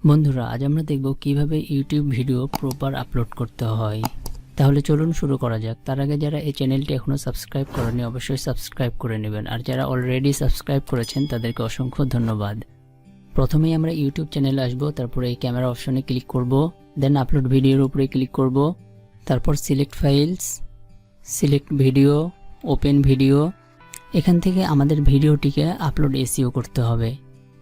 বন্ধুরা, আজ আমরা দেখব কিভাবে ইউটিউব ভিডিও প্রপার আপলোড করতে হয়। তাহলে চলুন শুরু করা যাক। তার আগে যারা এই চ্যানেলটি এখনো সাবস্ক্রাইব করেনি অবশ্যই সাবস্ক্রাইব করে নেবেন, আর যারা অলরেডি সাবস্ক্রাইব করেছেন তাদেরকে অসংখ্য ধন্যবাদ। প্রথমেই আমরা ইউটিউব চ্যানেলে আসব, তারপরে এই ক্যামেরা অপশনে ক্লিক করব, দেন আপলোড ভিডিওর উপরে ক্লিক করব, তারপর select files, select video, open video. এখান থেকে আমাদের ভিডিওটিকে আপলোড এসইও করতে হবে।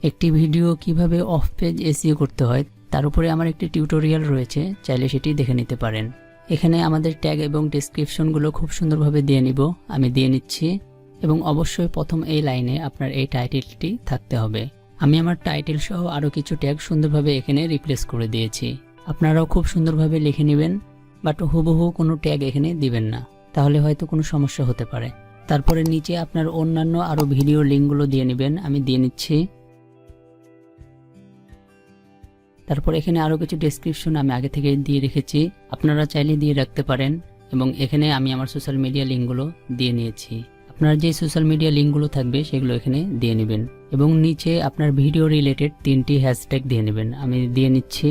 একটি ভিডিও কিভাবে অফ পেজ এসইও করতে হয় তার উপরে আমার একটি টিউটোরিয়াল রয়েছে, চাইলে সেটি দেখে নিতে পারেন। এখানে আমাদের ট্যাগ এবং ডেসক্রিপশনগুলো খুব সুন্দরভাবে দিয়ে নিব, আমি দিয়ে নিচ্ছি। এবং অবশ্যই প্রথম এই লাইনে আপনার এই টাইটেলটি থাকতে হবে। আমি আমার টাইটেল সহ আরও কিছু ট্যাগ সুন্দরভাবে এখানে রিপ্লেস করে দিয়েছি। আপনারাও খুব সুন্দরভাবে লিখে নেবেন, বাট হুবহু কোনো ট্যাগ এখানে দিবেন না, তাহলে হয়তো কোনো সমস্যা হতে পারে। তারপরে নিচে আপনার অন্যান্য আরও ভিডিও লিঙ্কগুলো দিয়ে নেবেন, আমি দিয়ে নিচ্ছি। তারপর এখানে আরও কিছু ডেসক্রিপশন আমি আগে থেকে দিয়ে রেখেছি, আপনারা চাইলে দিয়ে রাখতে পারেন। এবং এখানে আমি আমার সোশ্যাল মিডিয়া লিঙ্কগুলো দিয়ে নিয়েছি। আপনার যে সোশ্যাল মিডিয়া লিঙ্কগুলো থাকবে সেগুলো এখানে দিয়ে নেবেন। এবং নিচে আপনার ভিডিও রিলেটেড 3টি হ্যাশট্যাগ দিয়ে নেবেন, আমি দিয়ে নিচ্ছি।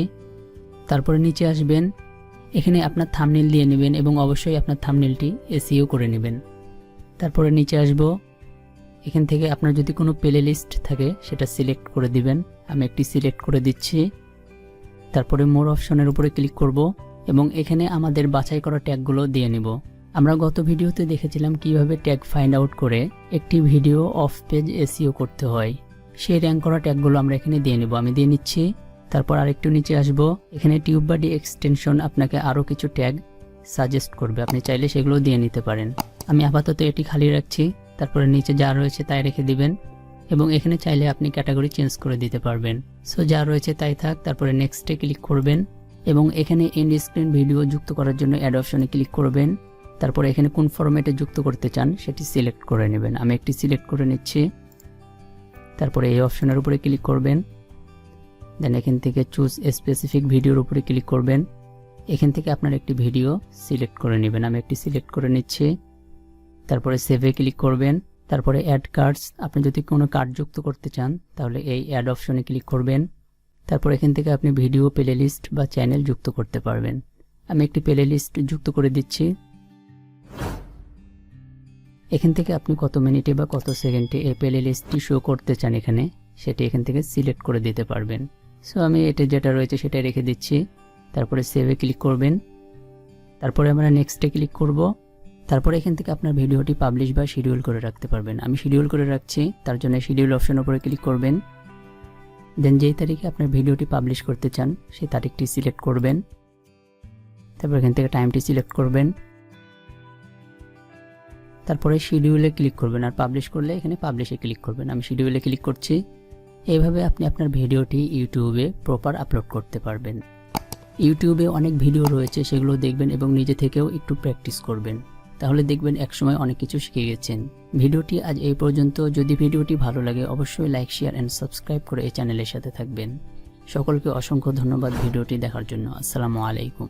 তারপরে নিচে আসবেন, এখানে আপনার থাম্বনেল দিয়ে নেবেন এবং অবশ্যই আপনার থাম্বনেলটি এসইও করে নেবেন। তারপরে নিচে আসব, এখান থেকে আপনার যদি কোনো প্লে লিস্ট থাকে সেটা সিলেক্ট করে দিবেন, আমি একটি সিলেক্ট করে দিচ্ছি। তারপরে মোর অপশনের উপরে ক্লিক করব এবং এখানে আমাদের বাছাই করা ট্যাগগুলো দিয়ে নিব। আমরা গত ভিডিওতে দেখেছিলাম কিভাবে ট্যাগ ফাইন্ড আউট করে একটি ভিডিও অফ পেজ এসইও করতে হয়। সেই র্যাঙ্ক করা ট্যাগগুলো আমরা এখানে দিয়ে নিব, আমি দিয়ে নিচ্ছি। তারপর আরেকটু নিচে আসব, এখানে টিউব বডি এক্সটেনশন আপনাকে আরও কিছু ট্যাগ সাজেস্ট করবে, আপনি চাইলে সেগুলো দিয়ে নিতে পারেন। আমি আপাতত এটি খালি রাখছি। তারপরে নিচে যা রয়েছে তাই রেখে দিবেন এবং এখানে চাইলে আপনি ক্যাটাগরি চেঞ্জ করে দিতে পারবেন। সো যা রয়েছে তাই থাক। তারপরে নেক্সটে ক্লিক করবেন এবং এখানে এন্ড স্ক্রিন ভিডিও যুক্ত করার জন্য অ্যাড অপশনে ক্লিক করবেন। তারপরে এখানে কোন ফরম্যাটে যুক্ত করতে চান সেটি সিলেক্ট করে নেবেন, আমি একটি সিলেক্ট করে নিচ্ছি। তারপরে এই অপশনের উপরে ক্লিক করবেন, দেন এখান থেকে চুজ স্পেসিফিক ভিডিওর উপরে ক্লিক করবেন। এখান থেকে আপনার একটি ভিডিও সিলেক্ট করে নেবেন, আমি একটি সিলেক্ট করে নিচ্ছি। তারপরে সেভে ক্লিক করবেন। তারপরে অ্যাড কার্ডস, আপনি যদি কোনো কার্ড যুক্ত করতে চান তাহলে এই অ্যাড অপশনে ক্লিক করবেন। তারপর এখান থেকে আপনি ভিডিও প্লে লিস্ট বা চ্যানেল যুক্ত করতে পারবেন, আমি একটি প্লে লিস্ট যুক্ত করে দিচ্ছি। এখান থেকে আপনি কত মিনিটে বা কত সেকেন্ডে এই প্লে লিস্টটি শো করতে চান এখানে সেটি এখান থেকে সিলেক্ট করে দিতে পারবেন। সো আমি এটা যেটা রয়েছে সেটাই রেখে দিচ্ছি। তারপরে সেভে ক্লিক করবেন। তারপরে আমরা নেক্সটে ক্লিক করব। তারপরে এখান থেকে আপনার ভিডিওটি পাবলিশ বা শিডিউল করে রাখতে পারবেন, আমি শিডিউল করে রাখছি। তার জন্য শিডিউল অপশন উপরে ক্লিক করবেন। দেন যেই তারিখে আপনার ভিডিওটি পাবলিশ করতে চান সেই তারিখটি সিলেক্ট করবেন। তারপর এখান থেকে টাইমটি সিলেক্ট করবেন। তারপরে শিডিউলে ক্লিক করবেন, আর পাবলিশ করলে এখানে পাবলিশে ক্লিক করবেন, আমি শিডিউলে ক্লিক করছি। এইভাবে আপনি আপনার ভিডিওটি ইউটিউবে প্রপার আপলোড করতে পারবেন। ইউটিউবে অনেক ভিডিও রয়েছে, সেগুলো দেখবেন এবং নিজে থেকেও একটু প্র্যাকটিস করবেন, তাহলে দেখবেন একসময় অনেক কিছু শিখে গেছেন। ভিডিওটি আজ এই পর্যন্ত। যদি ভিডিওটি ভালো লাগে অবশ্যই লাইক, শেয়ার এন্ড সাবস্ক্রাইব করে এই চ্যানেলের সাথে থাকবেন। সকলকে অসংখ্য ধন্যবাদ ভিডিওটি দেখার জন্য। আসসালামু আলাইকুম।